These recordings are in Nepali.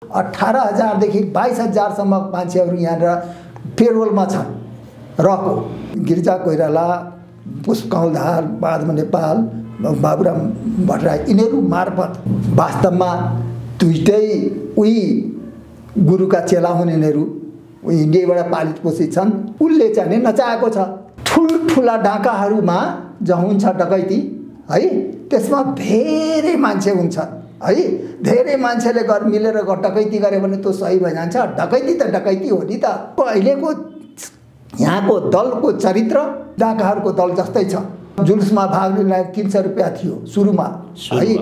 18,000 देखि 22,000 सम्म मान्छेहरू यहाँ पेरोलमा छन्। रको गिरिजा कोइराला, पुष्प कौलधार, बादमा नेपाल, बाबुराम भट्टराई यिनीहरू मार्फत वास्तवमा दुईटै उही गुरुका चेला हुन्। यिनीहरू इन्डियाबाट पालित पोषित छन्। उसले चाहिँ नचाहेको छ। ठुल्ठुला डाकाहरूमा जहाँ हुन्छ डकैती है, त्यसमा धेरै मान्छे हुन्छन् है। धेरै मान्छेले मिलेर डकैती गऱ्यो भने त्यो सही भइजान्छ। डकैती त डकैती हो नि त। अहिलेको यहाँको दलको चरित्र डाकाहरूको दल जस्तै छ। जुलुसमा भाग लिनलाई 300 रुपियाँ थियो सुरुमा है,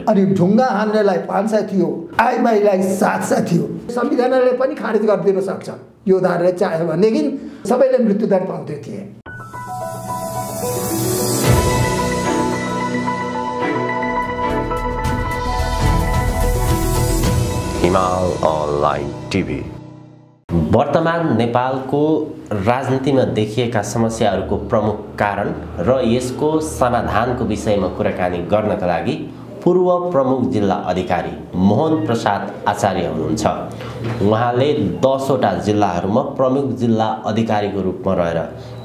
अनि ढुङ्गा हान्नेलाई 500 थियो, आइमाईलाई 700 थियो। संविधानले पनि खारिज गरिदिन सक्छ यो धाराले चाह्यो भनेदेखि सबैले मृत्युदण्ड पाउँदै थिए। हिमाल अनलाइन टिभी वर्तमान नेपालको राजनीतिमा देखिएका समस्याहरूको प्रमुख कारण र यसको समाधानको विषयमा कुराकानी गर्नका लागि पूर्व प्रमुख जिल्ला अधिकारी मोहन प्रसाद आचार्य हुनुहुन्छ। उहाँले 10 वटा जिल्लाहरूमा प्रमुख जिल्ला अधिकारीको रूपमा रहेर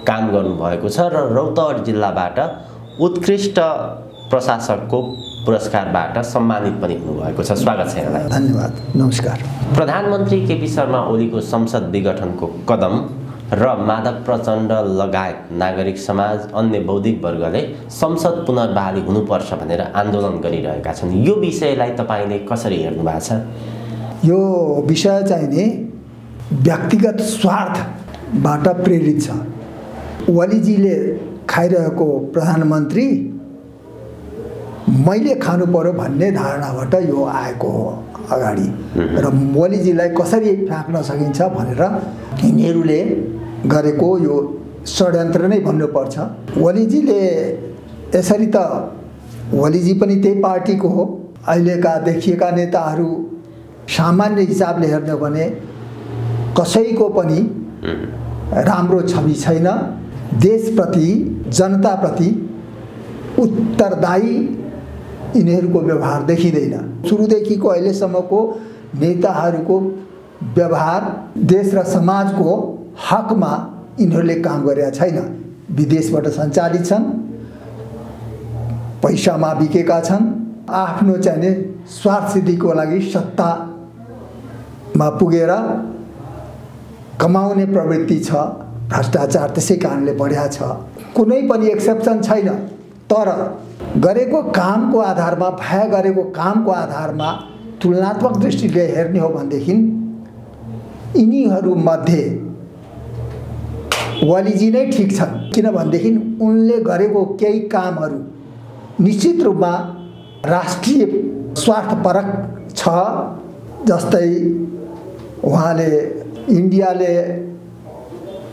काम गर्नुभएको छ र रौतहट जिल्लाबाट उत्कृष्ट प्रशासकको पुरस्कारबाट सम्मानित पनि हुनुभएको छ। स्वागत छ यहाँलाई। धन्यवाद। नमस्कार। प्रधानमन्त्री केपी शर्मा ओलीको संसद विघटनको कदम र माधव प्रचण्ड लगायत नागरिक समाज अन्य बौद्धिक वर्गले संसद पुनर्बहाली हुनुपर्छ भनेर आन्दोलन गरिरहेका छन्। यो विषयलाई तपाईले कसरी हेर्नु भएको छ? यो विषय चाहिँ नि व्यक्तिगत स्वार्थबाट प्रेरित छ। ओलीजीले खाइरहेको प्रधानमन्त्री मैले खानु पर्यो भन्ने धारणाबाट यो आएको हो अगाडि, र ओलीजीलाई कसरी फ्याँक्न सकिन्छ भनेर यिनीहरूले गरेको यो षड्यन्त्र नै भन्नुपर्छ। ओलीजीले यसरी त ओलीजी पनि त्यही पार्टीको हो। अहिलेका देखिएका नेताहरू सामान्य हिसाबले हेर्ने भने कसैको पनि राम्रो छवि छैन। देशप्रति जनताप्रति उत्तरदायी यिनीहरूको व्यवहार देखिँदैन। सुरुदेखिको अहिलेसम्मको नेताहरूको व्यवहार देश र समाजको हकमा यिनीहरूले काम गरेका छैन। विदेशबाट सञ्चालित छन्, पैसामा बिकेका छन्, आफ्नो चाहिने स्वार्थ सिद्धिको लागि सत्तामा पुगेर कमाउने प्रवृत्ति छ। भ्रष्टाचार त्यसै कारणले बढ्या छ। कुनै पनि एक्सेप्सन छैन। तर गरेको कामको आधारमा, भए गरेको कामको आधारमा तुलनात्मक दृष्टिले हेर्ने हो भनेदेखि यिनीहरूमध्ये ओलीजी नै ठिक छन्। किनभनेदेखि उनले गरेको केही कामहरू निश्चित रूपमा राष्ट्रिय स्वार्थपरक छ। जस्तै उहाँले इन्डियाले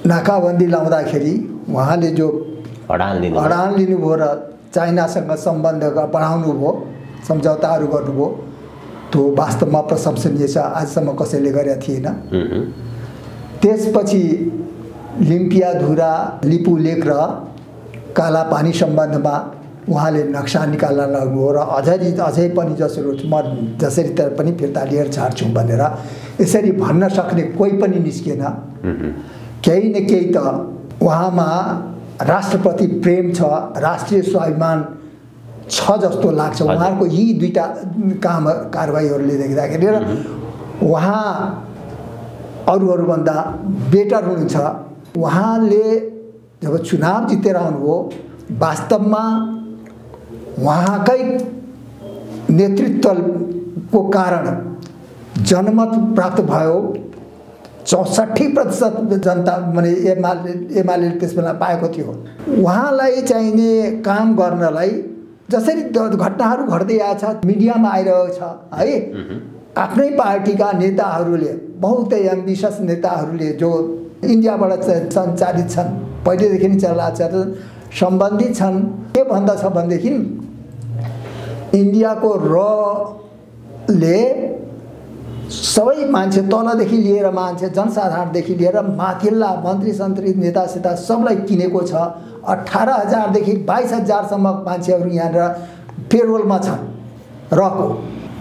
नाकाबन्दी लाउँदाखेरि उहाँले जो अडान लिनुभयो र चाइनासँग सम्बन्ध बढाउनु भयो, सम्झौताहरू गर्नुभयो, त्यो वास्तवमा प्रशंसनीय छ। आजसम्म कसैले गरेका थिएन। त्यसपछि लिम्पियाधुरा, लिपुलेक र कालापानी सम्बन्धमा उहाँले नक्सा निकाल्न लाग्नुभयो र अझै पनि जसरी तर पनि फिर्ता लिएर छाड्छु भनेर यसरी भन्न सक्ने कोही पनि निस्किएन। केही न केही त उहाँमा राष्ट्रप्रति प्रेम छ, राष्ट्रिय स्वाभिमान छ जस्तो लाग्छ। उहाँको यी दुईटा कारबाहीहरूले देख्दाखेरि र उहाँ अरूहरूभन्दा बेटर हुनुहुन्छ। उहाँले जब चुनाव जितेर आउनुभयो, वास्तवमा उहाँकै नेतृत्वको कारण जनमत प्राप्त भयो। 64% जनता माने एमाले त्यसबेला पाएको थियो। उहाँलाई चाहिने काम गर्नलाई जसरी घटनाहरू घट्दै आएछ, मिडियामा आइरहेको छ है। आफ्नै पार्टीका नेताहरूले, बहुतै एम्बिसियस नेताहरूले जो इन्डियाबाट सञ्चालित छन्, पहिलेदेखि नै चलिरहेको छ, सम्बन्धित छन्। के भन्दछ भनेदेखि इन्डियाको रले सबै मान्छे तलदेखि लिएर मान्छे जनसाधारणदेखि लिएर माथिल्ला मन्त्री सन्त्री नेतासिता सबलाई किनेको छ। 18,000 देखि 22,000 सम्म मान्छेहरू यहाँ पेरोलमा छन्। रको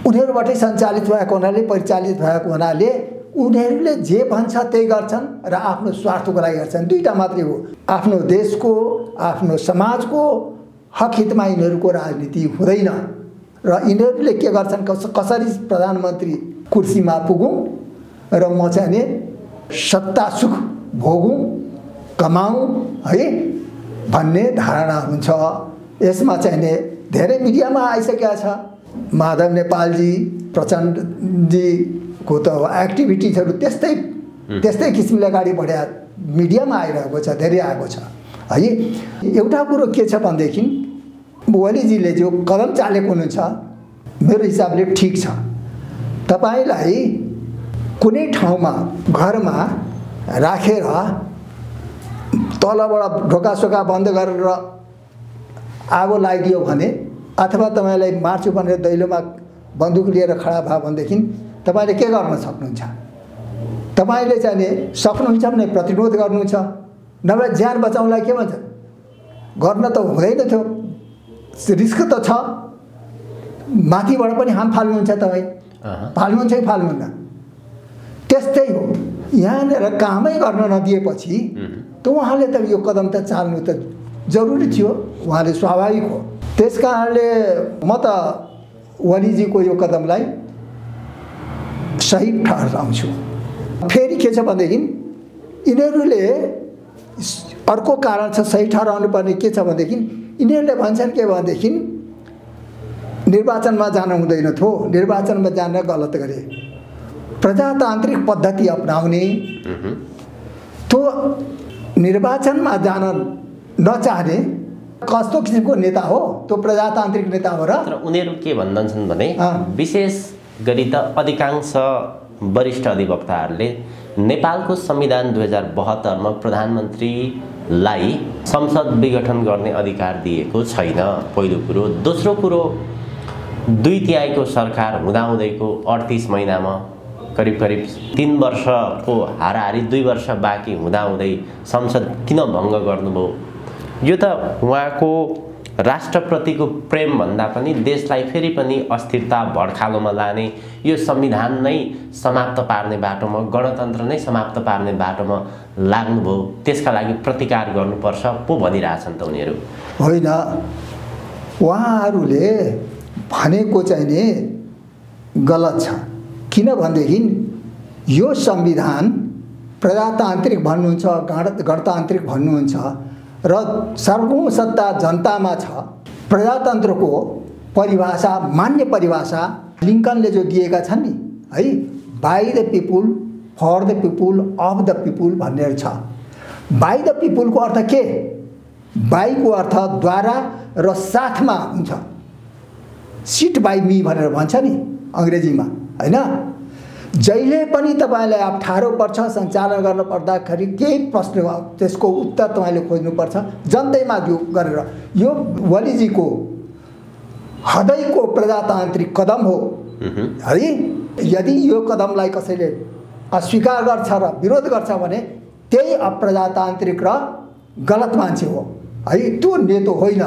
उनीहरूबाटै सञ्चालित भएको हुनाले, परिचालित भएको हुनाले उनीहरूले जे भन्छ त्यही गर्छन् र आफ्नो स्वार्थको लागि गर्छन्। दुईटा मात्रै हो, आफ्नो देशको, आफ्नो समाजको हक हितमा यिनीहरूको राजनीति हुँदैन र यिनीहरूले के गर्छन्, कसरी प्रधानमन्त्री कुर्सीमा पुगौँ र म चाहिँ नि सत्ता सुख भोगौँ, कमाऊँ है भन्ने धारणा हुन्छ। यसमा चाहिँ नि धेरै मिडियामा आइसकेका छ। माधव नेपालजी, प्रचण्डजीको त एक्टिभिटिजहरू त्यस्तै किसिमले अगाडि बढ्या मिडियामा आइरहेको छ, धेरै आएको छ है। एउटा कुरो के छ भनेदेखि ओलीजीले जो कदम चालेको हुनुहुन्छ मेरो हिसाबले ठिक छ। तपाईलाई कुनै ठाउँमा घरमा राखेर तलबाट ढोकासोका बन्द गरेर आगो लगाइदियो भने अथवा तपाईलाई मार्छु भनेर दैलोमा बन्दुक लिएर खडा भयो भनेदेखि तपाईले के गर्न सक्नुहुन्छ? तपाईले चाहिँ सक्नुहुन्छ भने प्रतिरोध गर्नुहुन्छ, नभए ज्यान बचाउनलाई के भन्छ गर्न त हुँदैन थियो, रिस्क त छ। माथिबाट पनि हाम फाल्नुहुन्छ, तपाईँ फाल्नुहुन्छ कि फाल्नुहुन्न? त्यस्तै हो, यहाँनिर कामै गर्न नदिएपछि त उहाँले त यो कदम त चाल्नु त जरुरी थियो, उहाँले स्वाभाविक हो। त्यस कारणले म त ओलीजीको यो कदमलाई सही ठहराउँछु। फेरि के छ भनेदेखि यिनीहरूले अर्को कारण छ सही ठहराउनु पर्ने के छ भनेदेखि यिनीहरूले भन्छन् के भनेदेखि निर्वाचनमा जान हुँदैन थियो, निर्वाचनमा जान गलत गरे, प्रजातान्त्रिक पद्धति अपनाउने तो निर्वाचनमा जान नचाहने कस्तो किसिमको नेता हो त्यो प्रजातान्त्रिक नेता हो र? तर उनीहरू के भन्छन् भने विशेष गरी त अधिकांश वरिष्ठ अधिवक्ताहरूले नेपालको संविधान 2072 मा प्रधानमन्त्रीलाई संसद विघटन गर्ने अधिकार दिएको छैन, पहिलो कुरो। दोस्रो कुरो 2/3 को सरकार हुँदाहुँदैको 38 महिनामा करिब 3 वर्षको हाराहारी 2 वर्ष बाँकी हुँदाहुँदै संसद किन भङ्ग गर्नुभयो? यो त उहाँको राष्ट्रप्रतिको प्रेम भन्दा पनि देशलाई फेरि पनि अस्थिरता भड्खालोमा लाने, यो संविधान नै समाप्त पार्ने बाटोमा, गणतन्त्र नै समाप्त पार्ने बाटोमा लाग्नुभयो, त्यसका लागि प्रतिकार गर्नुपर्छ पो भनिरहेछन् त उनीहरू। होइन, उहाँहरूले भनेको चाहिँ नि गलत छ। किन भनेदेखि यो संविधान प्रजातान्त्रिक भन्नुहुन्छ, गणतान्त्रिक भन्नुहुन्छ र सर्वौं सत्ता जनतामा छ। प्रजातन्त्रको परिभाषा, मान्य परिभाषा लिङ्कनले जो दिएका छन् नि है, by the people, for the people, of the people भनेर छ। बाई द पिपुलको अर्थ के? बाईको अर्थ द्वारा र साथमा हुन्छ, सिट बाई मी भनेर भन्छ नि अङ्ग्रेजीमा, होइन? जहिले पनि तपाईलाई अप्ठ्यारो पर्छ सञ्चालन गर्न पर्दाखेरि केही प्रश्न त्यसको उत्तर तपाईले खोज्नुपर्छ जनतैमा जो गरेर। यो ओलीजीको हदैको प्रजातान्त्रिक कदम हो है। यदि यो कदमलाई कसैले अस्वीकार गर्छ र विरोध गर्छ भने त्यही अप्रजातान्त्रिक र गलत मान्छे हो है, त्यो नेतो होइन।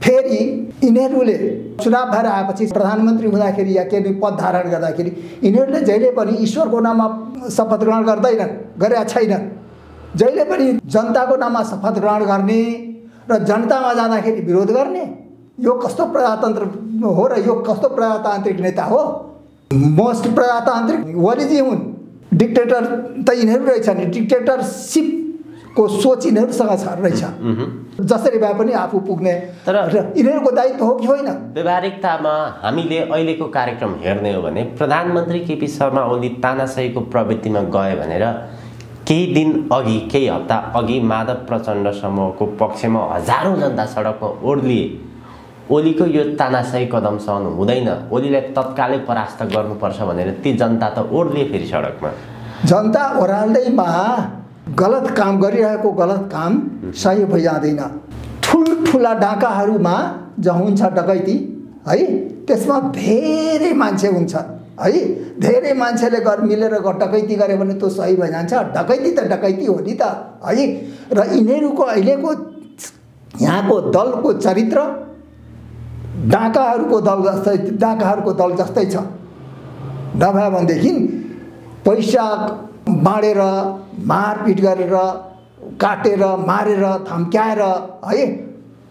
फेरि यिनीहरूले चुनाव भएर आएपछि प्रधानमन्त्री हुँदाखेरि या केही पद धारण गर्दाखेरि यिनीहरूले जहिले पनि ईश्वरको नाममा शपथ ग्रहण गर्दैनन्, गरेका छैनन्। जहिले पनि जनताको नाममा शपथ ग्रहण गर्ने र जनतामा जाँदाखेरि विरोध गर्ने, यो कस्तो प्रजातन्त्र हो र यो कस्तो प्रजातान्त्रिक नेता हो? मोस्ट प्रजातान्त्रिक ओलीजी हुन्, डिक्टेटर त यिनीहरू रहेछन्। डिक्टेटरसिपको सोच यिनीहरूसँग छ रहेछ, जसरी भए पनि आफू पुग्ने। तर यिनीहरूको दायित्व हो कि होइन? व्यवहारिकतामा हामीले अहिलेको कार्यक्रम हेर्ने हो भने प्रधानमन्त्री केपी शर्मा ओली तानाशाहीको प्रवृत्तिमा गए भनेर केही दिन अघि, केही हप्ता अघि माधव प्रचण्ड समूहको पक्षमा हजारौं जनता सडकमा ओर्लिए। ओलीको यो तानाशाही कदम सहनु हुँदैन, ओलीलाई तत्कालै परास्त गर्नुपर्छ भनेर ती जनता त ओर्लिए फेरि सडकमा। जनता ओह्राल्दैमा गलत काम गरिरहेको गलत काम सही भइजाँदैन। ठुल्ठुला डाकाहरूमा जहाँ हुन्छ डकैती है, त्यसमा धेरै मान्छे हुन्छ है, धेरै मान्छेले मिलेर डकैती गरे भने त्यो सही भइजान्छ। डकैती त डकैती हो नि त है। र यिनीहरूको अहिलेको यहाँको दलको चरित्र डाकाहरूको दल जस्तै छ। नभए भनेदेखि पैसा बाँडेर मारपिट गरेर काटेर मारेर धम्क्याएर है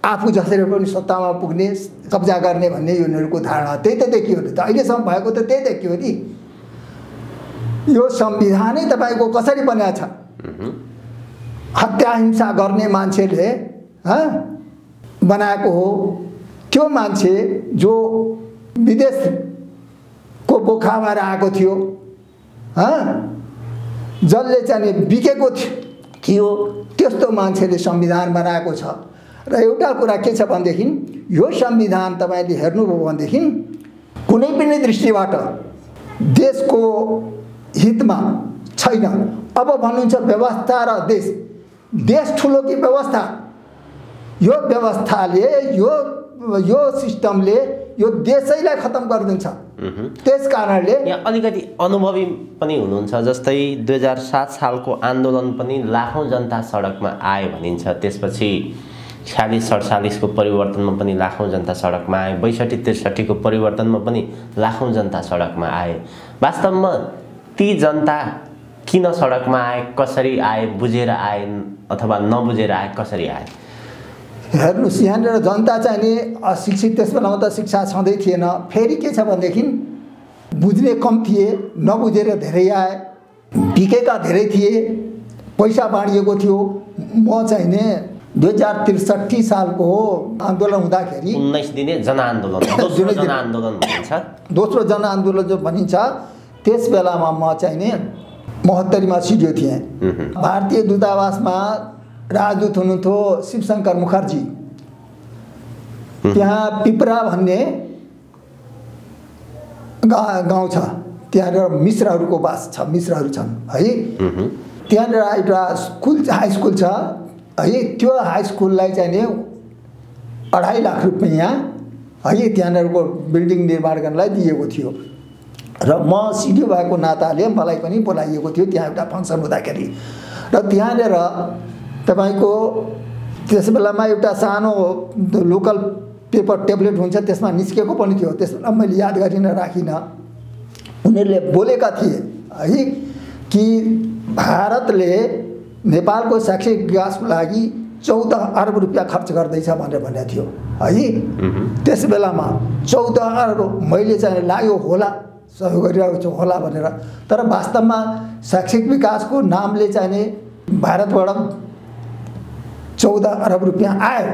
आफू जसरी पनि सत्तामा पुग्ने कब्जा गर्ने भन्ने यिनीहरूको धारणा त्यही त देखियो नि त। अहिलेसम्म भएको त त्यही देखियो नि। यो संविधानै तपाईँको कसरी बनेको छ? हत्या हिंसा गर्ने मान्छेले बनाएको हो। त्यो मान्छे जो विदेशको बोखाबाट आएको थियो, जसले चाहिँ बिकेको थियो, त्यस्तो मान्छेले संविधान बनाएको छ। र एउटा कुरा के छ भनेदेखि यो संविधान तपाईँले हेर्नुभयो भनेदेखि कुनै पनि दृष्टिबाट देशको हितमा छैन। अब भन्नुहुन्छ व्यवस्था र देश ठुलो कि व्यवस्था? यो व्यवस्थाले यो सिस्टमले यो देशैलाई खत्म गरिदिन्छ। त्यस कारणले यहाँ अलिकति अनुभवी पनि हुनुहुन्छ। जस्तै 2007 सालको आन्दोलन पनि लाखौँ जनता सडकमा आए भनिन्छ। त्यसपछि 46-47 को परिवर्तनमा पनि लाखौँ जनता सडकमा आए। 62-63 को परिवर्तनमा पनि लाखौँ जनता सडकमा आए। वास्तवमा ती जनता किन सडकमा आए, कसरी आए, बुझेर आए अथवा नबुझेर आए, कसरी आए? हेर्नुहोस्, यहाँनिर जनता चाहिँ नि अशिक्षित, त्यस बेलामा त शिक्षा छँदै थिएन। फेरि के छ भनेदेखि बुझ्ने कम थिए, नबुझेर धेरै आए, बिकेका धेरै थिए, पैसा बाँडिएको थियो। म चाहिँ नि 2063 सालको आन्दोलन हुँदाखेरि 19 दिने जनआन्दोलन, दोस्रो जनआन्दोलन भनिन्छ। दोस्रो जनआन्दोलन जो भनिन्छ, त्यस बेलामा म चाहिँ नि 72 मा सिडिओ थिएँ। भारतीय दूतावासमा राजदूत हुनुहुन्थ्यो शिवशङ्कर मुखर्जी। त्यहाँ पिपरा भन्ने गाउँ छ, त्यहाँनिर मिश्रहरूको बास छ, मिश्रहरू छन् है। त्यहाँनिर एउटा हाई स्कुल छ है। त्यो हाई स्कुललाई चाहिँ नि 2.5 लाख रुपियाँ है त्यहाँनिरको बिल्डिङ निर्माण गर्नलाई दिएको थियो। र म सिडिओ भएको नाताले मलाई पनि बोलाइएको थियो त्यहाँ एउटा फङ्सन हुँदाखेरि। र त्यहाँनिर तपाईँको त्यस बेलामा एउटा सानो लोकल पेपर ट्याब्लेट हुन्छ, त्यसमा निस्केको पनि थियो। त्यसलाई मैले याद गरिन राखिनँ। उनीहरूले बोलेका थिए है कि भारतले नेपालको शैक्षिक विकासको लागि 14 अर्ब रुपियाँ खर्च गर्दैछ भनेर भनेको थियो है। त्यस बेलामा 14 अर्ब मैले चाहिँ लाग्यो होला, सहयोग गरिरहेको छु होला भनेर। तर वास्तवमा शैक्षिक विकासको नामले चाहिँ नि भारतबाट 14 अर्ब रुपियाँ आयो।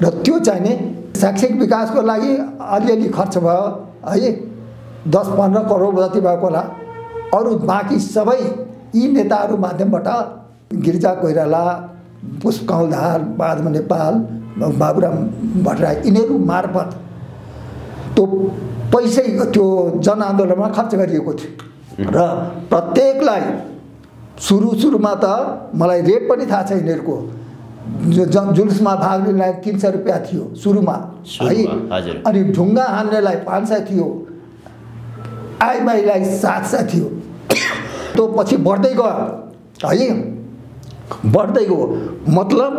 र त्यो चाहिँ नि शैक्षिक विकासको लागि अलिअलि खर्च भयो है, 10-15 करोड जति भएको होला। अरू बाँकी सबै यी नेताहरू माध्यमबाट गिरिजा कोइराला, पुष्पकमल दाहाल, बादमा नेपाल, बाबुराम भट्टराई, यिनीहरू मार्फत त्यो पैसै त्यो जनआन्दोलनमा खर्च गरिएको थियो। र प्रत्येकलाई सुरुमा त मलाई रेट पनि थाहा छ यिनीहरूको। जुलुसमा भाग लिनलाई 300 रुपियाँ थियो सुरुमा है। अनि ढुङ्गा हान्नेलाई 500 थियो, आइमाईलाई 700 थियो। त्यो पछि बढ्दै गयो है, बढ्दै गयो। मतलब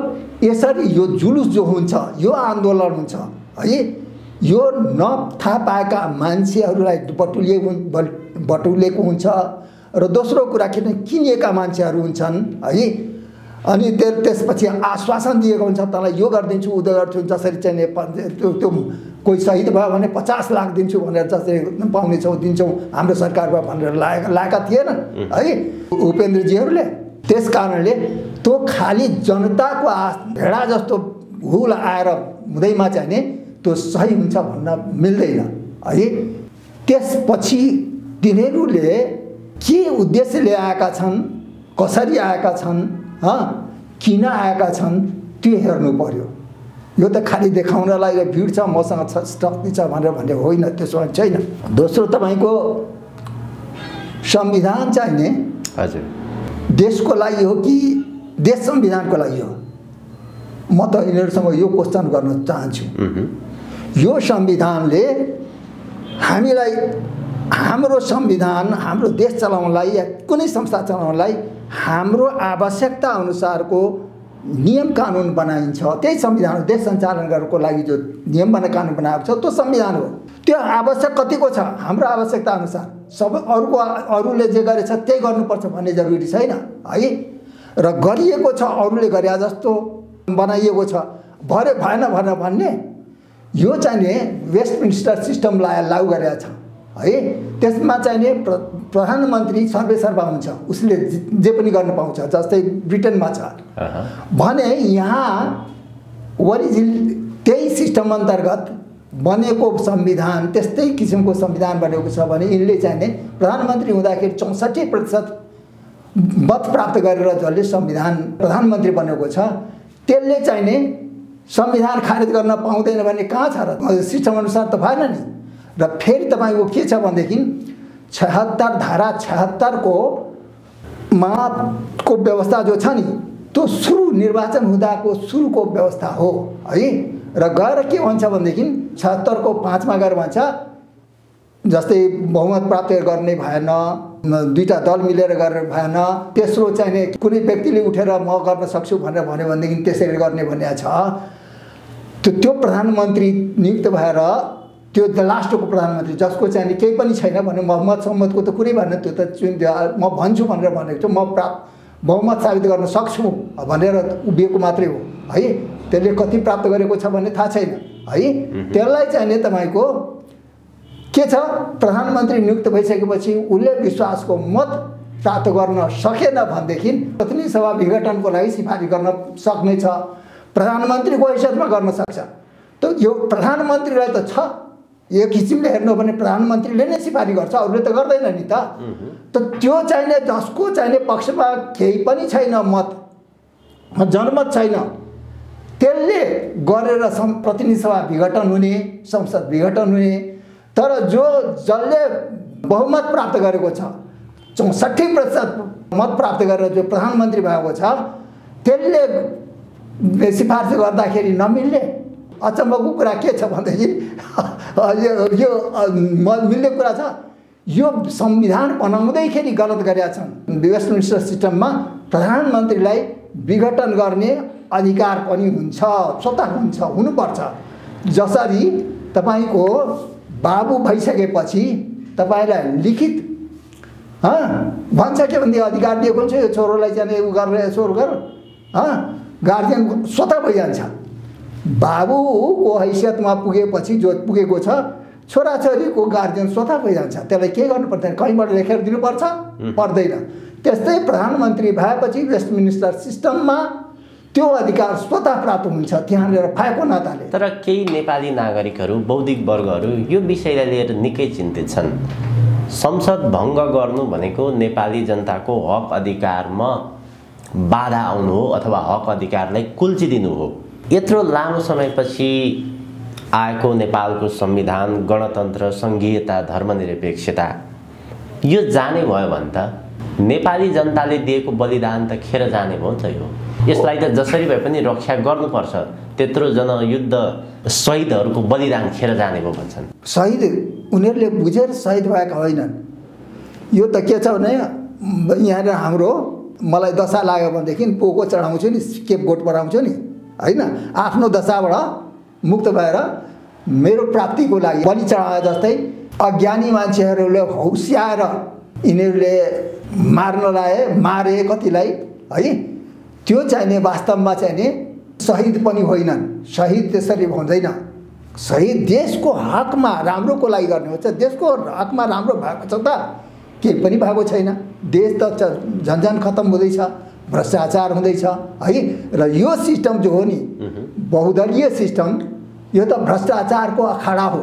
यसरी यो जुलुस जो हुन्छ, यो आन्दोलन हुन्छ है, यो नथाहा पाएका मान्छेहरूलाई बटुलेको हुन्छ। र दोस्रो कुरा किनिएका मान्छेहरू हुन्छन् है। अनि त्यसपछि आश्वासन दिएको हुन्छ, तँलाई यो गरिदिन्छु, उदय गर्छु, जसरी चाहिँ त्यो कोही शहीद भयो भने 50 लाख दिन्छु भनेर जसरी पाउनेछौँ दिन्छौँ हाम्रो सरकारमा भनेर लागेका थिएन है उपेन्द्रजीहरूले। त्यस कारणले त्यो खाली जनताको भेडा जस्तो हुल आएर हुँदैमा चाहिँ नि त्यो सही हुन्छ भन्न मिल्दैन है। त्यसपछि तिनीहरूले के उद्देश्यले आएका छन्, कसरी आएका छन्, किन आएका छन्, त्यो हेर्नु पर्यो। यो त खालि देखाउनलाई भिड छ, मसँग शक्ति छ भनेर भन्ने होइन, त्यसो छैन। दोस्रो तपाईँको संविधान चाहिने हजुर देशको लागि हो कि देश संविधानको लागि हो? म त यिनीहरूसँग यो क्वेसन गर्न चाहन्छु। यो संविधानले हामीलाई हाम्रो संविधान हाम्रो देश चलाउनलाई या कुनै संस्था चलाउनलाई हाम्रो आवश्यकता अनुसारको नियम कानुन बनाइन्छ, त्यही संविधान हो। देश सञ्चालन गर्नको लागि जो नियम बना कानुन बनाएको छ त्यो संविधान हो। त्यो आवश्यक कतिको छ हाम्रो आवश्यकता अनुसार, सबै अरूले जे गरेछ त्यही गर्नुपर्छ भन्ने जरुरी छैन है। र गरिएको छ, अरूले गरे जस्तो बनाइएको छ, भरे भएन भनेर भन्ने यो चाहिँ नि वेस्टमिन्स्टर सिस्टमलाई लागू गरेको छ है। त्यसमा चाहिँ नि प्रधानमन्त्री सर्वेसर्वा हुन्छ, उसले जे पनि गर्न पाउँछ, जस्तै ब्रिटेनमा छ भने यहाँ ओरिजिन त्यही सिस्टम अन्तर्गत बनेको संविधान, त्यस्तै किसिमको संविधान बनेको छ भने यिनले चाहिँ नि प्रधानमन्त्री हुँदाखेरि 64% मत प्राप्त गरेर जसले संविधान प्रधानमन्त्री बनेको छ त्यसले चाहिँ नि संविधान खारिज गर्न पाउँदैन भने कहाँ छ र? सिस्टम अनुसार त भएन नि। र फेरि तपाईँको के छ भनेदेखि 76 धारा 76 को व्यवस्था जो छ नि त्यो सुरु निर्वाचन हुँदाको सुरुको व्यवस्था हो है। र गएर के भन्छ भनेदेखि 76 को 5 मा गएर भन्छ जस्तै बहुमत प्राप्त गर्ने भएन, दुईटा दल मिलेर गरेर भएन, तेस्रो चाहिँ नि कुनै व्यक्तिले उठेर म गर्न सक्छु भनेर भन्यो भनेदेखि त्यसरी गर्ने भन्ने छ। त्यो प्रधानमन्त्री नियुक्त भएर त्यो लास्टको प्रधानमन्त्री जसको चाहिँ नि केही पनि छैन भने मोहम्मद सम्मतको त कुरै भएन, त्यो त म भन्छु भनेर भनेको छु, म बहुमत साबित गर्न सक्छु भनेर उभिएको मात्रै हो है। त्यसले कति प्राप्त गरेको छ भन्ने थाहा छैन है। त्यसलाई चाहिँ नि तपाईँको के छ, प्रधानमन्त्री नियुक्त भइसकेपछि उसले विश्वासको मत प्राप्त गर्न सकेन भनेदेखि प्रतिनिधि सभा विघटनको लागि सिफारिस गर्न सक्ने छ, प्रधानमन्त्रीको हैसियतमा गर्न सक्छ। त यो प्रधानमन्त्रीलाई त छ, एक किसिमले हेर्नु भने प्रधानमन्त्रीले नै सिफारिस गर्छ, अरूले त गर्दैन नि त। त्यो चाहिने जसको चाहिने पक्षमा केही पनि छैन, मत जनमत छैन, त्यसले गरेर प्रतिनिधि सभा विघटन हुने, संसद विघटन हुने। तर जसले बहुमत प्राप्त गरेको छ, 64% मत प्राप्त गरेर जो प्रधानमन्त्री भएको छ त्यसले सिफारिस गर्दाखेरि नमिल्ने अचम्मको कुरा के छ भनेदेखि यो मिल्ने कुरा छ। यो संविधान बनाउँदैखेरि गलत गरेका छन्। वेस्टमिन्स्टर सिस्टममा प्रधानमन्त्रीलाई विघटन गर्ने अधिकार पनि हुन्छ, स्वतः हुन्छ, हुनुपर्छ। जसरी तपाईँको बाबु भइसकेपछि तपाईँलाई लिखित भन्छ के भन्ने अधिकार दिएको हुन्छ, यो छोरोलाई चाहिँ उ गरेर यसो गर, गार्जियन स्वतः भइजान्छ। बाबुको हैसियतमा पुगेपछि जो पुगेको छ, छोराछोरीको गार्जियन स्वतः भइजान्छ। त्यसलाई के गर्नु पर्दैन, कहीँबाट लेखेर दिनुपर्छ पर्दैन। त्यस्तै प्रधानमन्त्री भएपछि वेस्टमिन्स्टर सिस्टममा त्यो अधिकार स्वतः प्राप्त हुन्छ त्यहाँनिर भएको नाताले। तर केही नेपाली नागरिकहरू, बौद्धिक वर्गहरू यो विषयलाई लिएर निकै चिन्तित छन्। संसद भङ्ग गर्नु भनेको नेपाली जनताको हक अधिकारमा बाधा आउनु हो अथवा हक अधिकारलाई कुल्चिदिनु हो। यत्रो लामो समयपछि आएको नेपालको संविधान, गणतन्त्र, संघीयता, धर्मनिरपेक्षता यो जाने भयो भने त नेपाली जनताले दिएको बलिदान त खेर जाने भयो नि त। यसलाई त जसरी भए पनि रक्षा गर्नुपर्छ। त्यत्रो जनयुद्ध शहीदहरूको बलिदान खेर जाने भयो भन्छन्। शहीद उनीहरूले बुझेर शहीद भएका होइनन्। यो त के छ भने यहाँ हाम्रो मलाई दशा लाग्यो भनेदेखि पोको चढाउँछु नि, स्केप गोट बनाउँछु नि होइन, आफ्नो दशाबाट मुक्त भएर मेरो प्राप्तिको लागि बलि चढाए जस्तै अज्ञानी मान्छेहरूले हौस्याएर यिनीहरूले मारे कतिलाई है। त्यो चाहिने वास्तवमा चाहिने शहीद पनि होइनन्। शहीद त्यसरी हुँदैन। शहीद देशको हकमा राम्रोको लागि गर्ने हुन्छ। देशको हकमा राम्रो भएको छ त केही पनि भएको छैन। देश त झन्झन खत्म हुँदैछ, भ्रष्टाचार हुँदैछ है। र यो सिस्टम जो हो नि बहुदलीय सिस्टम, यो त भ्रष्टाचारको अखाडा हो।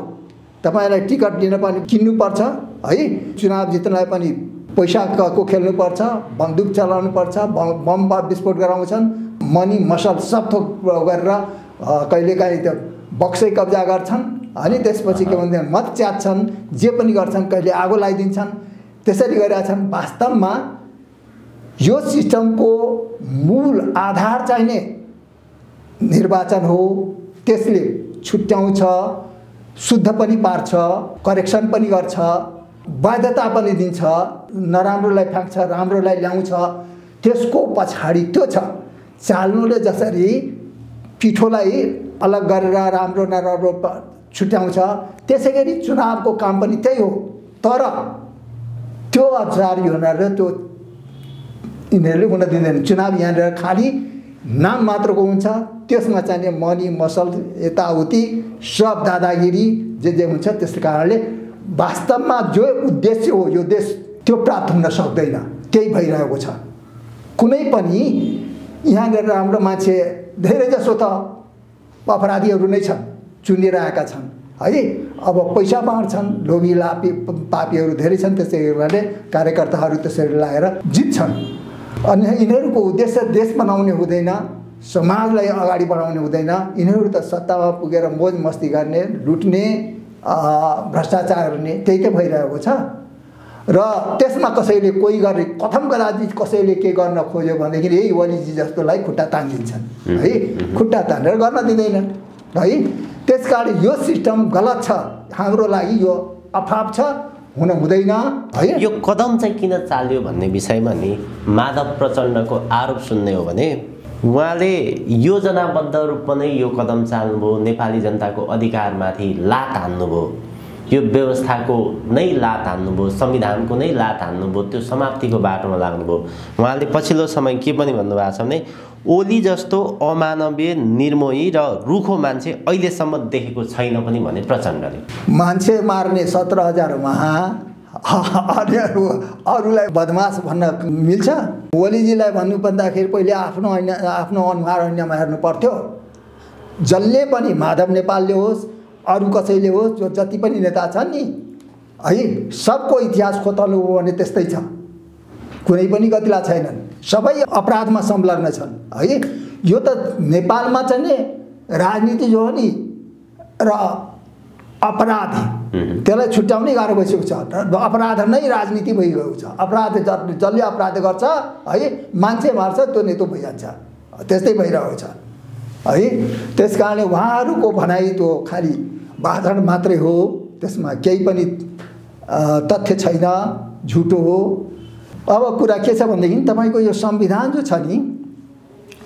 तपाईलाई टिकट लिन पनि किन्नुपर्छ है, चुनाव जित्नलाई पनि पैसाको खेल्नुपर्छ, बन्दुक चलाउनुपर्छ, बम विस्फोट गराउँछन्, मनी मसल सब थोक गरेर कहिलेकाहीँ त बक्सै कब्जा गर्छन्। अनि त्यसपछि के भन्छ मत च्यात्छन्, जे पनि गर्छन्, कहिले आगो लगाइदिन्छन्। त्यसरी गरेका छन्। वास्तवमा यो सिस्टमको मूल आधार चाहिने निर्वाचन हो। त्यसले छुट्याउँछ, शुद्ध पनि पार्छ, करेक्सन पनि गर्छ, बाध्यता पनि दिन्छ, नराम्रोलाई फ्याँक्छ, राम्रोलाई ल्याउँछ। त्यसको पछाडि त्यो छ। चाल्नुले जसरी पिठोलाई अलग गरेर राम्रो नराम्रो छुट्याउँछ त्यसै गरी चुनावको काम पनि त्यही हो। तर त्यो अचार हुनाले त्यो यिनीहरूले हुन दिँदैन। चुनाव यहाँनिर खालि नाम मात्रको हुन्छ, त्यसमा चाहिने मनी मसल यताउति सब दादागिरी जे हुन्छ। त्यसै कारणले वास्तवमा जो उद्देश्य हो यो देश त्यो प्राप्त हुन सक्दैन, त्यही भइरहेको छ। कुनै पनि यहाँनिर हाम्रो मान्छे धेरै जसो त अपराधीहरू नै छन्, चुनेर आएका छन् है। अब पैसा बाँड्छन्, लोभी लापी पापीहरू धेरै छन्, त्यसै कारणले कार्यकर्ताहरू त्यसरी लगाएर जित्छन्। अनि यिनीहरूको उद्देश्य देश बनाउने हुँदैन, समाजलाई अगाडि बढाउने हुँदैन। यिनीहरू त सत्तामा पुगेर मोज मस्ती गर्ने, लुट्ने, भ्रष्टाचार गर्ने, त्यही त भइरहेको छ। र त्यसमा कसैले कोही गर्ने कथम कदाचित कसैले के गर्न खोज्यो भनेदेखि यही ओलीजी जस्तोलाई खुट्टा तानिदिन्छन् है, खुट्टा तानेर गर्न दिँदैनन् है। त्यस कारण यो सिस्टम गलत छ, हाम्रो लागि यो अफाप छ, हुन हुँदैन है। यो कदम चाहिँ किन चाल्यो भन्ने विषयमा नि माधव प्रचण्डको आरोप सुन्ने हो भने उहाँले योजनाबद्ध रूपमा नै यो कदम चाल्नुभयो, नेपाली जनताको अधिकारमाथि लात हान्नुभयो, यो व्यवस्थाको नै लात हान्नुभयो, संविधानको नै लात हान्नुभयो, त्यो समाप्तिको बाटोमा लाग्नुभयो। उहाँले पछिल्लो समय के पनि भन्नुभएको छ भने ओली जस्तो अमानवीय, निर्मोही र रुखो मान्छे अहिलेसम्म देखेको छैन पनि भने प्रचण्डले। मान्छे मार्ने 17,000 अरूलाई बदमास भन्न मिल्छ? ओलीजीलाई भन्नुपर्दाखेरि पहिले आफ्नो अनुहार ऐनामा हेर्नु पर्थ्यो। जसले पनि माधव नेपालले होस् अरू कसैले होस्, जो जति पनि नेता छन् नि है, सबको इतिहास खोतल्नु हो भने त्यस्तै छ। कुनै पनि गतिला छैनन्, सबै अपराधमा संलग्न छन् है। यो त नेपालमा चाहिँ नि राजनीति जो हो नि र अपराध त्यसलाई छुट्याउनै गाह्रो भइसकेको छ। अपराध नै राजनीति भइरहेको छ। अपराध जसले अपराध गर्छ है, मान्छे मार्छ, त्यो नेतो भइजान्छ, त्यस्तै भइरहेको छ है। त्यस कारणले उहाँहरूको भनाइ त्यो खालि भाषण मात्रै हो, त्यसमा केही पनि तथ्य छैन, झुटो हो। अब कुरा के छ भनेदेखि तपाईँको यो संविधान जो छ नि,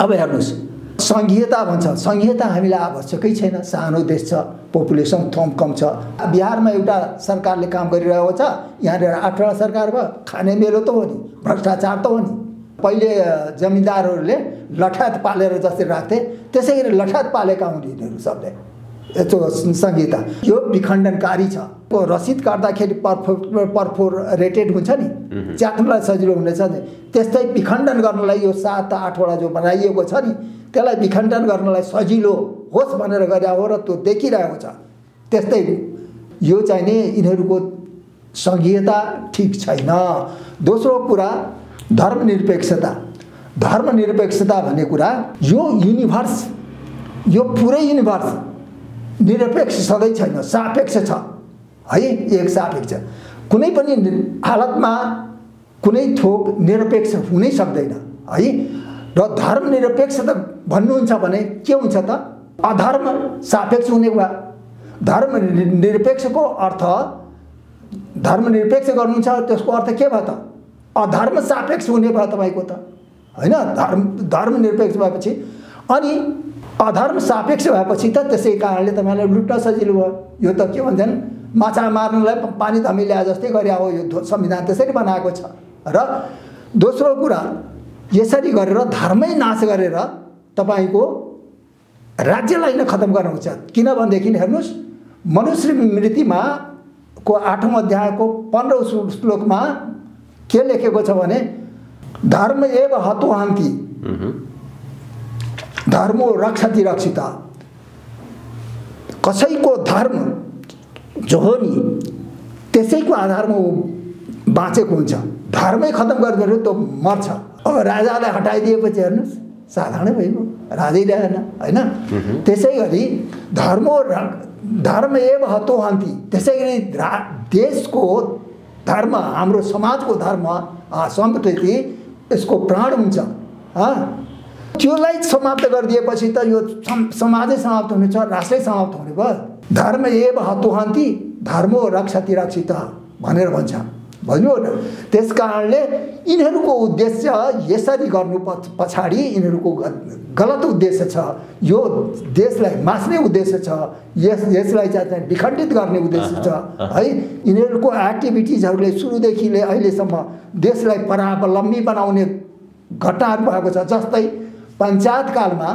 अब हेर्नुहोस्, सङ्घीयता भन्छ, सङ्घीयता हामीलाई आवश्यकै छैन। सानो देश छ, पपुलेसन थोम कम छ। बिहारमा एउटा सरकारले काम गरिरहेको छ, यहाँनिर 8वटा सरकार भयो, खाने मेलो त हो नि, भ्रष्टाचार त हो नि। पहिले जमिनदारहरूले लठात पालेर जसरी राख्थे त्यसै गरी लठात पालेका हुन् यिनीहरू सबले। यस्तो संहिता यो विखण्डनकारी छ। रसिद काट्दाखेरि पर्फोरेटेड हुन्छ नि, च्यात्नलाई सजिलो हुनेछ नि, त्यस्तै विखण्डन गर्नलाई यो 7-8वटा जो बनाइएको छ नि, त्यसलाई विखण्डन गर्नलाई सजिलो होस् भनेर गरे हो र त्यो देखिरहेको छ। त्यस्तै यो चाहिँ नि यिनीहरूको संघीयता ठिक छैन। दोस्रो कुरा धर्मनिरपेक्षता। धर्मनिरपेक्षता भन्ने कुरा यो युनिभर्स, यो पुरै युनिभर्स निरपेक्ष सधैँ छैन, सापेक्ष छ है। एक सापेक्ष कुनै पनि हालतमा कुनै थोक निरपेक्ष हुनै सक्दैन है। र धर्मनिरपेक्षता भन्नुहुन्छ भने के हुन्छ त? अधर्म सापेक्ष हुने भयो। धर्मनिरपेक्षको अर्थ, धर्मनिरपेक्ष गर्नुहुन्छ त्यसको अर्थ के भयो त? अधर्म सापेक्ष हुने भयो तपाईँको त हैन। धर्मनिरपेक्ष भएपछि अनि अधर्म सापेक्ष भएपछि त त्यसै कारणले तपाईँलाई लुट्न सजिलो भयो। यो त के भन्छन्, माछा मार्नलाई पानी धमी ल्याए जस्तै गरे हो। यो संविधान त्यसरी बनाएको छ। र दोस्रो कुरा, यसरी गरेर धर्मै नाश गरेर तपाईँको राज्यलाई नै खत्म गर्नुहुन्छ। किनभनेदेखि हेर्नुहोस्, मनुस्मृतिमा को 8औं अध्यायको 15औं श्लोकमा के लेखेको छ भने धर्म एव हतो हान्ति धर्मो रक्षति रक्षिता। कसैको धर्म जो हो नि त्यसैको आधारमा बाँचेको हुन्छ। धर्मै खत्म गरिदियो त्यो मर्छ। अब राजालाई हटाइदिएपछि हेर्नुहोस् साधारणै भइगयो, राजै रहेन हैन। त्यसै गरी धर्म एव हतो हान्ति, त्यसै गरी देशको धर्म, हाम्रो समाजको धर्म, सम्पत्ति, यसको प्राण हुन्छ। त्योलाई समाप्त गरिदिएपछि त यो समाजै समाप्त हुनेछ, राष्ट्रै समाप्त हुने भयो। धर्म एव हतो हान्ति धर्मो रक्षति रक्षिता भनेर भन्छ भन्नु हो न। त्यस कारणले यिनीहरूको उद्देश्य यसरी गर्नु पछाडि यिनीहरूको गलत उद्देश्य छ। यो देशलाई मास्ने उद्देश्य छ, यसलाई चाहिँ विखण्डित गर्ने उद्देश्य छ है। यिनीहरूको एक्टिभिटिजहरूले सुरुदेखि अहिलेसम्म देशलाई परावलम्बी बनाउने घटनाहरू भएको छ। जस्तै पञ्चायत कालमा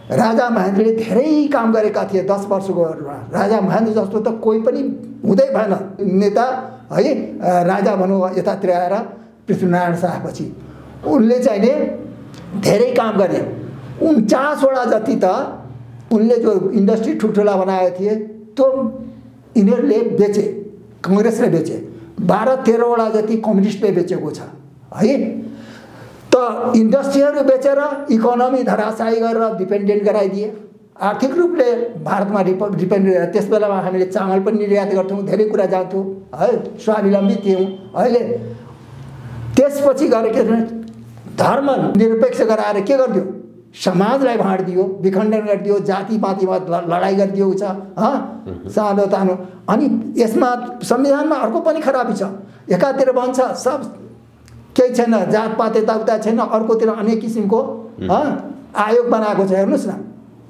राजा महेन्द्रले धेरै काम गरेका थिए 10 वर्षको। राजा महेन्द्र जस्तो त कोही पनि हुँदै भएन नेता है। राजा भनौँ यतातिर आएर पृथ्वीनारायण शाहपछि उनले चाहिँ नि धेरै काम गरे। 49 वटा जति त उनले जो इन्डस्ट्री ठुल्ठुला बनाएका थिए त्यो यिनीहरूले बेचे, काङ्ग्रेसले बेचे। 12-13 वटा जति कम्युनिस्टले बेचेको छ है। त इन्डस्ट्रीहरू बेचेर इकोनोमी धराशायी गरेर डिपेन्डेन्ट गराइदिए। आर्थिक रूपले भारतमा डिपेन्डेन्ट। त्यस बेलामा हामीले चामल पनि निर्यात गर्थ्यौँ, धेरै कुरा जान्थ्यौँ है, स्वावलम्बी थियौँ। अहिले त्यसपछि गएर के धर्म निरपेक्ष गराएर के गरिदियो, समाजलाई बाँडिदियो, विखण्डन गरिदियो, जातिपातिमा लडाइँ गरिदियो छ सानो तानो। अनि यसमा संविधानमा अर्को पनि खराबी छ। एकातिर भन्छ सब केही छैन, जातपात यताउता छैन, अर्कोतिर अनेक किसिमको आयोग बनाएको छ। हेर्नुहोस् न,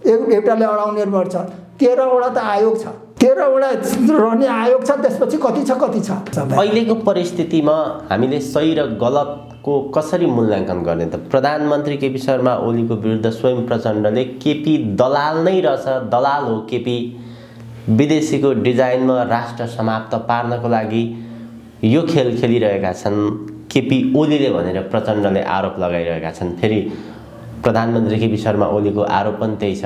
एउटाले अडाउने छ, 13 वटा त आयोग छ। 13 वटा रहने आयोग छ, त्यसपछि कति छ कति छ। अहिलेको परिस्थितिमा हामीले सही र गलतको कसरी मूल्याङ्कन गर्ने त? प्रधानमन्त्री केपी शर्मा ओलीको विरुद्ध स्वयं प्रचण्डले केपी दलाल नै रहेछ, दलाल हो केपी, विदेशीको डिजाइनमा राष्ट्र समाप्त पार्नको लागि यो खेल खेलिरहेका छन् केपी ओलीले भनेर प्रचण्डले आरोप लगाइरहेका छन्। फेरि प्रधानमन्त्री केपी शर्मा ओलीको आरोप पनि त्यही छ।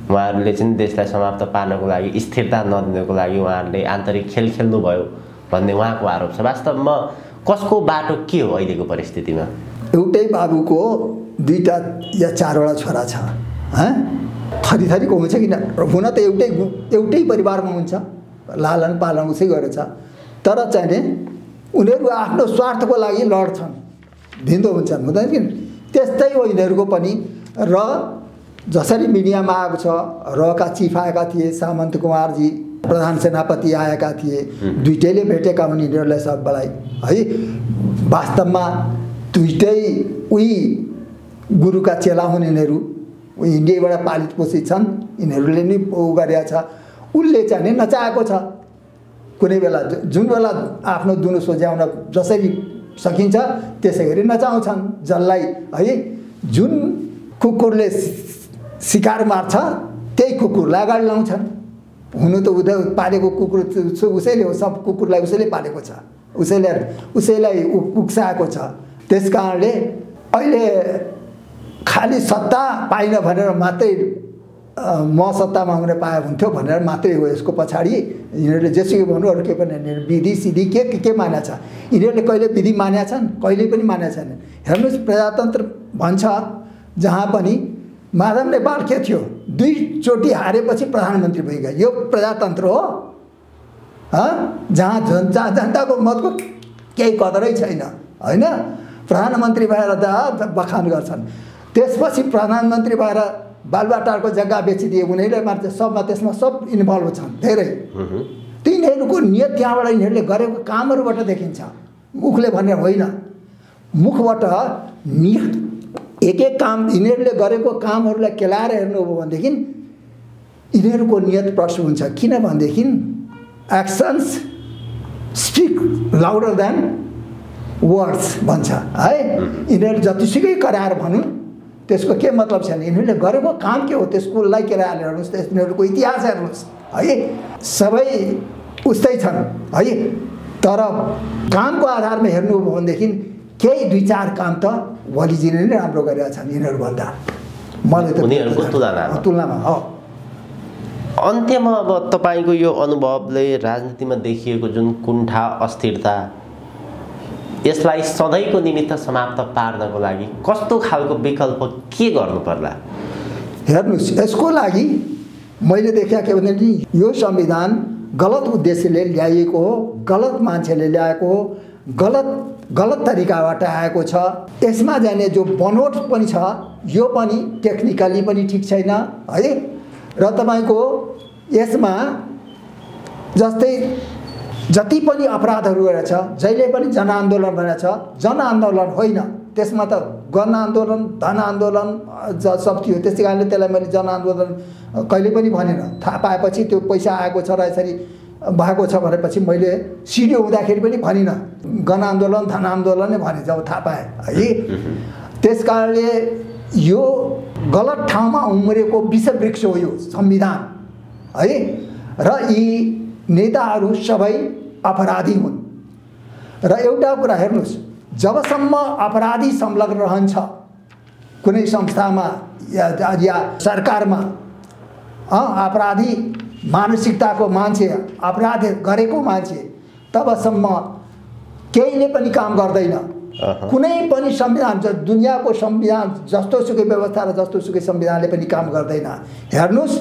उहाँहरूले चाहिँ देशलाई समाप्त पार्नको लागि, स्थिरता नदिनको लागि उहाँहरूले आन्तरिक खेल खेल्नुभयो भन्ने उहाँको आरोप छ। वास्तवमा कसको बाटो के हो अहिलेको परिस्थितिमा? एउटै बाबुको 2 या 4 वटा छोरा छ, थरीथरीको हुन्छ कि हुन त एउटै परिवारमा हुन्छ, लालन पालन उसै गरेछ। तर चाहिँ नि उनीहरू आफ्नो स्वार्थको लागि लड्छन्, भिन्दो हुन्छन्, हुँदैन कि? त्यस्तै हो यिनीहरूको पनि। र जसरी मिडियामा आएको छ, रका चिफ आएका थिए, सामन्त कुमारजी प्रधान सेनापति आएका थिए, दुईटैले भेटेका हुन् यिनीहरूलाई सबलाई है। वास्तवमा दुईटै उही गुरुका चेला हुन् यिनीहरू, इन्डियाबाट पालित पोषित छन्, यिनीहरूले नै गरेका छ। उसले चाहिँ नचाहेको छ कुनै बेला, जुन बेला आफ्नो दुनो सोझ्याउन जसरी सकिन्छ त्यसै गरी नचाउँछन् जसलाई है। जुन कुकुरले शिकार मार्छ त्यही कुकुरलाई अगाडि लाउँछन्। हुनु त पालेको कुकुर उसैले हो, सब कुकुरलाई उसैले पालेको छ, उसैलाई उक्साएको छ। त्यस कारणले अहिले खालि सत्ता पाइन भनेर मात्रै म सत्तामा हुन पाए हुन्थ्यो भनेर मात्रै हो। यसको पछाडि यिनीहरूले जेसुकै भन्नु अरू के पनि विधि सिधि के मान्या छ। यिनीहरूले कहिले विधि मान्या छन्, कहिले पनि मान्या छैनन्। हेर्नुहोस्, प्रजातन्त्र भन्छ जहाँ पनि माधव नेपाल के थियो, 2 चोटि हारेपछि प्रधानमन्त्री भइगयो। यो प्रजातन्त्र हो जहाँ जनताको मतको केही कदरै छैन होइन। प्रधानमन्त्री भएर त बखान गर्छन्, त्यसपछि प्रधानमन्त्री भएर बालुवाटारको जग्गा बेचिदिए उनीहरूले मात्र, सबमा त्यसमा सब इन्भल्भ छन् धेरै। तिनीहरूको नियत त्यहाँबाट यिनीहरूले गरेको कामहरूबाट देखिन्छ, मुखले भनेर होइन। मुखबाट नियत एक काम यिनीहरूले गरेको कामहरूलाई केलाएर हेर्नुभयो भनेदेखि यिनीहरूको नियत प्रष्ट हुन्छ। किनभनेदेखि actions speak louder than words भन्छ है। यिनीहरू जतिसुकै कराएर भनौँ त्यसको के मतलब छैन। यिनीहरूले गरेको काम के हो त्यसकोलाई केलाएर हेर्नुहोस्, यिनीहरूको इतिहास हेर्नुहोस् है। सबै उस्तै छन् है। तर कामको आधारमा हेर्नुभयो भनेदेखि केही 2-4 काम त ओलीजीले नै राम्रो गरेका छन् यिनीहरूभन्दा, मलाई त उनीहरूको तुलनामा हो। अन्त्यमा अब तपाईँको यो अनुभवले राजनीतिमा देखिएको जुन कुण्ठा अस्थिरता, यसलाई सधैँको निमित्त समाप्त पार्नको लागि कस्तो खालको विकल्प के गर्नु पर्ला? हेर्नुहोस्, यसको लागि मैले देखेँ के भनेदेखि यो संविधान गलत उद्देश्यले ल्याइएको हो, गलत मान्छेले ल्याएको हो, गलत तरिकाबाट आएको छ। यसमा जाने जो बनोट पनि छ यो पनि टेक्निकली पनि ठिक छैन है। र तपाईँको यसमा जस्तै जति पनि अपराधहरू गरेछ जहिले पनि जनआन्दोलन भनेको छ, जनआन्दोलन होइन। त्यसमा त गण आन्दोलन, धन आन्दोलन सब थियो। त्यसै कारणले त्यसलाई मैले जनआन्दोलन कहिले पनि भनेन। थाहा पाएपछि त्यो पैसा आएको छ र यसरी भएको छ भनेपछि मैले सिडिओ हुँदाखेरि पनि भनिनँ, गण आन्दोलन धन आन्दोलन नै भने जब थाहा पाएँ है। त्यस कारणले यो गलत ठाउँमा उम्रेको विषवृक्ष हो यो संविधान है। र यी नेताहरू सबै अपराधी हुन्। र एउटा कुरा हेर्नुहोस्, जबसम्म अपराधी संलग्न रहन्छ कुनै संस्थामा या सरकारमा, अपराधी मानसिकताको मान्छे, अपराध गरेको मान्छे, तबसम्म केहीले पनि काम गर्दैन। कुनै पनि संविधान, दुनियाँको संविधान जस्तोसुकै व्यवस्था र जस्तोसुकै संविधानले पनि काम गर्दैन। हेर्नुहोस्,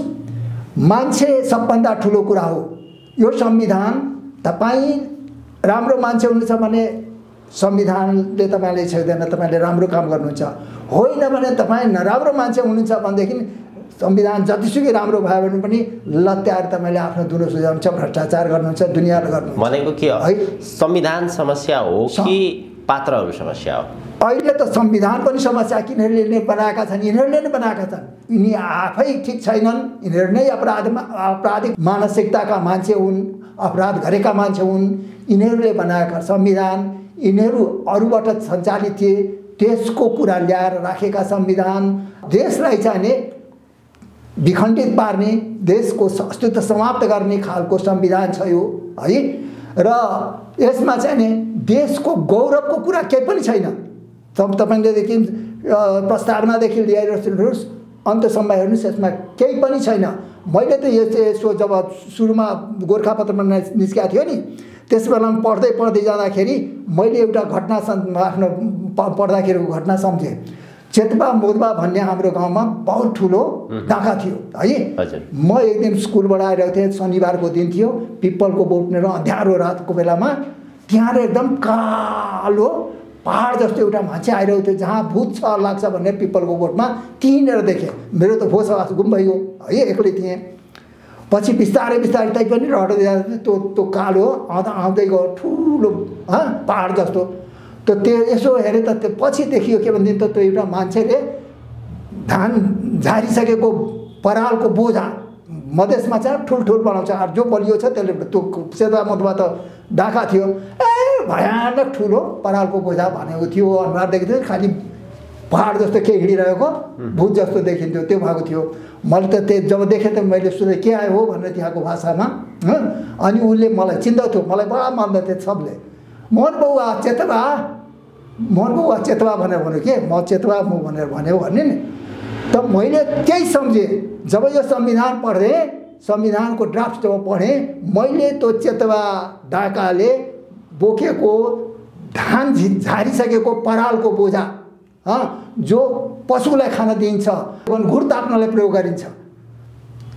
मान्छे सबभन्दा ठुलो कुरा हो। यो संविधान, तपाईँ राम्रो मान्छे हुनुहुन्छ भने संविधानले तपाईँले छेड्दैन, तपाईँले राम्रो काम गर्नुहुन्छ। होइन भने तपाईँ नराम्रो मान्छे हुनुहुन्छ भनेदेखि संविधान जतिसुकै राम्रो भयो भने पनि लत्याएर तपाईँले आफ्नो दुलो सुझाउनुहुन्छ, भ्रष्टाचार गर्नुहुन्छ, दुनियाँले गर्नुहुन्छ। भनेको के है, संविधान समस्या हो कि पात्रहरू समस्या हो? अहिले त संविधान पनि समस्या, यिनीहरूले बनाएका छन्, यिनीहरूले नै बनाएका छन्। यिनी आफै ठिक छैनन्, यिनीहरू नै आपराधिक मानसिकताका मान्छे हुन्, अपराध गरेका मान्छे हुन्। यिनीहरूले बनाएका संविधान, यिनीहरू अरूबाट सञ्चालित थिए, देशको कुरा ल्याएर राखेका संविधान, देशलाई चाहिने विखण्डित पार्ने, देशको अस्तित्व समाप्त गर्ने खालको संविधान छ यो है। र यसमा चाहिँ नि देशको गौरवको कुरा केही पनि छैन। तपाईँलेदेखि प्रस्तावनादेखि लिएर हेर्नुहोस्, अन्तसम्म हेर्नुहोस्, यसमा केही पनि छैन। मैले त यसो जब सुरुमा गोर्खापत्रमा निस्केको थियो नि, त्यस बेलामा पढ्दै जाँदाखेरि मैले एउटा घटना आफ्नो पढ्दाखेरिको घटना सम्झेँ। चेतवा मोदवा भन्ने हाम्रो गाउँमा बहुत ठुलो डाँखा थियो है। म एक दिन स्कुलबाट आइरहेको थिएँ, शनिबारको दिन थियो, पिपलको बोटनेर अँध्यारो रातको बेलामा त्यहाँ एकदम कालो पहाड जस्तो एउटा मान्छे आइरहेको थियो। जहाँ भूत छ लाग्छ भन्ने पिपलको बोटमा त्यहीँनिर देखेँ। मेरो त होस गुम भइगयो है, एक्लै थिएँ। पछि बिस्तारै तै पनि रड्दै जाँदै त्यो कालो आउँदै गयो, ठुलो पहाड जस्तो। त्यो यसो हेरेँ त त्यो पछि देखियो के भनेदेखि त त्यो एउटा मान्छेले धान झारिसकेको परालको बोझा, मधेसमा चाहिँ ठुल्ठुल बनाउँछ, जो बलियो छ त्यसले, त्यो सेता मतमा त डाँखा थियो, भयानक ठुलो परालको बोझा भनेको थियो। अनुहार देखिन्थ्यो खालि पहाड जस्तो के हिँडिरहेको भूत जस्तो देखिन्थ्यो, त्यो भएको थियो। मैले त त्यो जब देखेँ त मैले सोधेँ के आयो हो भनेर त्यहाँको भाषामा। अनि उसले मलाई चिन्दथ्यो, मलाई बडा मान्दथे सबले। मोहन बउवा चेतवा भनेर भन्यो के, म चेतवा म भनेर भन्यो भने नि। त मैले त्यही सम्झेँ जब यो संविधान पढेँ, संविधानको ड्राफ्ट जब पढेँ, मैले त्यो चेतवा डाकाले बोकेको धान झारिसकेको परालको बोझा, जो पशुलाई खान दिइन्छ, घुर ताप्नलाई प्रयोग गरिन्छ,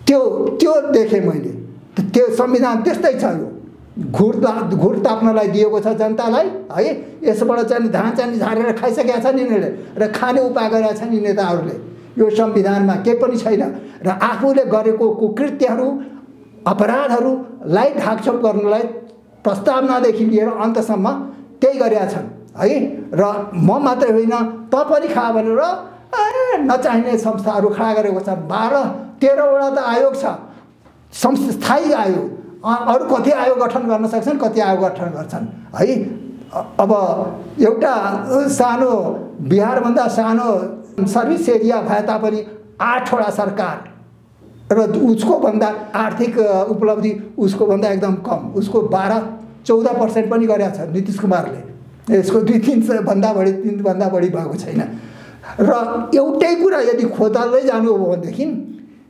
त्यो देखेँ मैले। त्यो संविधान त्यस्तै छ। यो घुर ताप्नलाई दिएको छ जनतालाई है। यसबाट चाहिँ धान चाहिँ झारेर खाइसकेका छन् यिनीहरूले, र खाने उपाय गरेका छन् यी नेताहरूले। यो संविधानमा केही पनि छैन। र आफूले गरेको कुकृत्यहरू, अपराधहरूलाई ढाकछोप गर्नलाई प्रस्तावनादेखि लिएर अन्तसम्म त्यही गरेका छन् है। र म मात्रै होइन, त पनि खा भनेर नचाहिने संस्थाहरू खडा गरेको छ। 12-13वटा त आयोग छ, स्थायी आयोग। अरू कति आयोग गठन गर्न सक्छन्, कति आयोग गठन गर्छन् है। अब एउटा सानो बिहारभन्दा सानो सर्भिस एरिया भए तापनि 8वटा सरकार, र उसको भन्दा आर्थिक उपलब्धि उसको भन्दा एकदम कम, उसको 12-14% पनि गरेका छ नीतिश कुमारले। यसको 2-3 भन्दा बढी भएको छैन। र एउटै कुरा यदि खोज्दै जानु हो भनेदेखि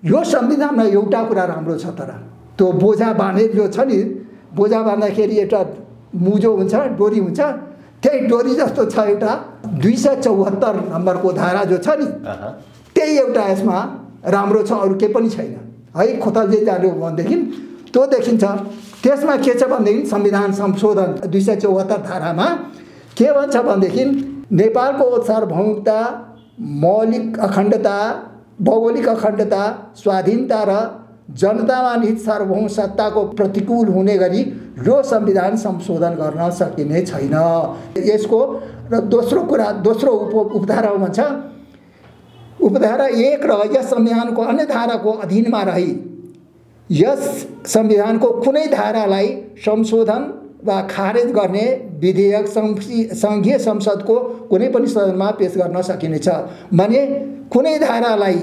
यो संविधानमा एउटा कुरा राम्रो छ, तर त्यो बोझा बाँधे जो छ नि, बोझा बाँध्दाखेरि एउटा मुजो हुन्छ, डोरी हुन्छ, त्यही डोरी जस्तो छ एउटा 274 नम्बरको धारा जो छ नि, त्यही एउटा यसमा राम्रो छ, अरू केही पनि छैन है। खोज्दै जानु हो भनेदेखि त्यो देखिन्छ। त्यसमा के छ भनेदेखि संविधान संशोधन 274 धारामा के भन्छ भनेदेखि नेपालको सार्वभौमिकता, मौलिक अखण्डता, भौगोलिक अखण्डता, स्वाधीनता र जनतामा निहित सार्वभौम सत्ताको प्रतिकूल हुने गरी यो संविधान संशोधन गर्न सकिने छैन। यसको र दोस्रो कुरा, दोस्रो उपधारामा भन्छ, उपधारा 1 र यस संविधानको अन्य धाराको अधीनमा रही यस संविधानको कुनै धारालाई संशोधन वा खारेज गर्ने विधेयक सङ्घीय संसदको कुनै पनि सदनमा पेश गर्न सकिनेछ। भने कुनै धारालाई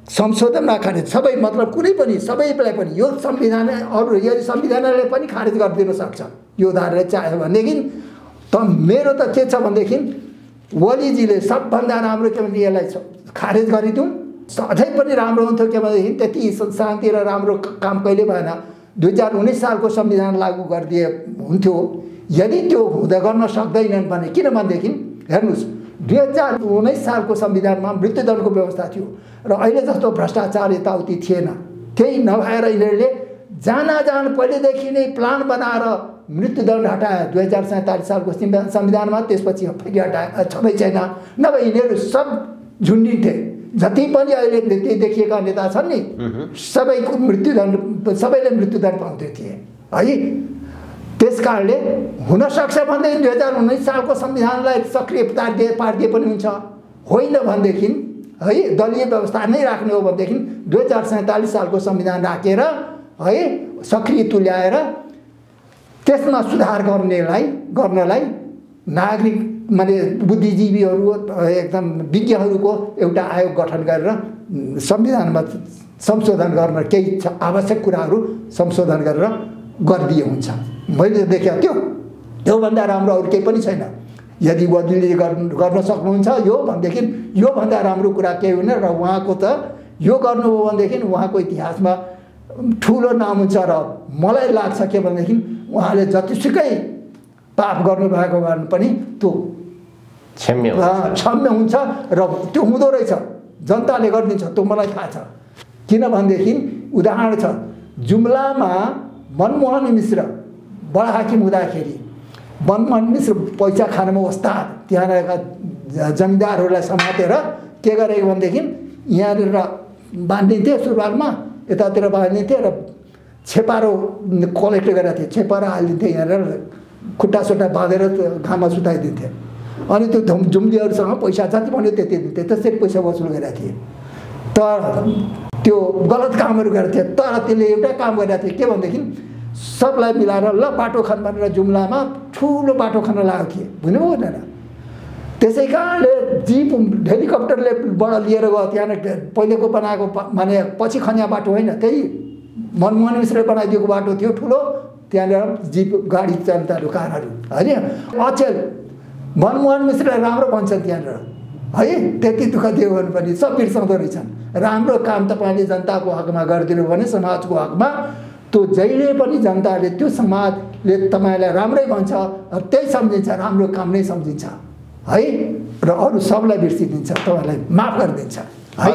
संशोधन वा खारेज, सबै मतलब कुनै पनि, सबैलाई पनि, यो संविधान अरू यो संविधानले पनि खारेज गरिदिन सक्छ यो धाराले चाह्यो भनेदेखि। त मेरो त के छ भनेदेखि ओलीजीले सबभन्दा राम्रो के भने यसलाई खारेज गरिदिउँ, अझै पनि राम्रो हुन्थ्यो। के भनेदेखि त्यति शान्ति र राम्रो काम कहिले भएन। 2019 सालको संविधान लागू गरिदिए हुन्थ्यो। यदि त्यो हुँदा गर्न सक्दैनन् भने, किनभनेदेखि हेर्नुहोस् 2019 सालको संविधानमा मृत्युदण्डको व्यवस्था थियो र अहिले जस्तो भ्रष्टाचार यताउति थिएन। त्यही नभएर यिनीहरूले जान पहिलेदेखि नै प्लान बनाएर मृत्युदण्ड हटाए 2047 सालको संविधानमा। त्यसपछि फेरि हटाए, छँदै छैन। नभए यिनीहरू सब झुन्डिन्थे। जति पनि अहिले देखिएका नेता छन् नि, सबैको मृत्युदण्ड, सबैले मृत्युदण्ड पाउँदै थिए है। त्यस कारणले हुनसक्छ भनेदेखि 2019 सालको संविधानलाई सक्रिय पारिदिए पनि हुन्छ। होइन भनेदेखि है दलीय व्यवस्था नै राख्ने हो भनेदेखि 2047 सालको संविधान राखेर है सक्रिय तुल्याएर त्यसमा सुधार गर्नलाई नागरिक माने बुद्धिजीवीहरू एकदम विज्ञहरूको एउटा आयोग गठन गरेर संविधानमा संशोधन गर्न केही आवश्यक कुराहरू संशोधन गरेर गरिदिए हुन्छ। मैले देखेँ त्योभन्दा राम्रो अरू केही पनि छैन। यदि ओलीले गर्न सक्नुहुन्छ यो भनेदेखि योभन्दा राम्रो कुरा केही होइन। र उहाँको त यो गर्नुभयो भनेदेखि उहाँको इतिहासमा ठुलो नाम हुन्छ। र मलाई लाग्छ के भनेदेखि उहाँले जतिसुकै पाप गर्नुभएको भए पनि त्यो क्षम्य हुन्छ र त्यो हुँदो रहेछ। जनताले गरिदिन्छ, त्यो मलाई थाहा छ। किनभनेदेखि उदाहरण छ, जुम्लामा मनमोहन मिश्र बडा हाकिम हुँदाखेरि मनमोहन मिश्र पैसा खानमा उस्ताद, त्यहाँका जमिनदारहरूलाई समातेर के गरेको भनेदेखि यहाँनिर बाँधिन्थे, सुरुवालमा यतातिर बाँधिन्थे र छेपारो कलेक्ट गरेका थिए, छेपारो हालिदिन्थे, यहाँनिर खुट्टा बाँधेर घाममा सुताइदिन्थे। अनि त्यो जुम्लीहरूसँग पैसा जति भन्यो त्यति दिन्थे। त्यसरी पैसा वसुल गरेका थिए। तर त्यो गलत कामहरू गरेका थिए। तर त्यसले एउटा काम गरेका थिए, के भनेदेखि सबलाई मिलाएर ल बाटो खन भनेर जुम्लामा ठुलो बाटो खन्न लागेको थिए, बुझ्नुभयो हुँदैन। त्यसै कारणले जिप हेलिकप्टरले बाट लिएर गयो त्यहाँ। पहिलेको बनाएको माने पछि खन्या बाटो होइन, त्यही मनमोहन मिश्रले बनाइदिएको बाटो थियो ठुलो। त्यहाँनिर जिप गाडी चल्दाहरू कारहरू होइन। अचेल मनमोहन मिश्रले राम्रो भन्छन् त्यहाँनिर है। त्यति दुःख दियो भने पनि सब बिर्साउँदो रहेछन्। राम्रो काम तपाईँले जनताको हकमा गरिदिनु भने, समाजको हकमा, त्यो जहिले पनि जनताले त्यो समाजले तपाईँलाई राम्रै भन्छ, त्यही सम्झिन्छ, राम्रो काम नै सम्झिन्छ है। र अरू सबलाई बिर्सिदिन्छ, तपाईँलाई माफ गरिदिन्छ है।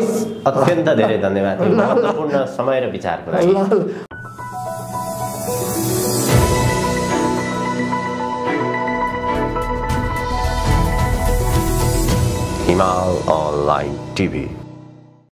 अत्यन्त धेरै धन्यवाद महत्त्वपूर्ण समय र विचारको लागि। हिमाल अनलाइन टिभी।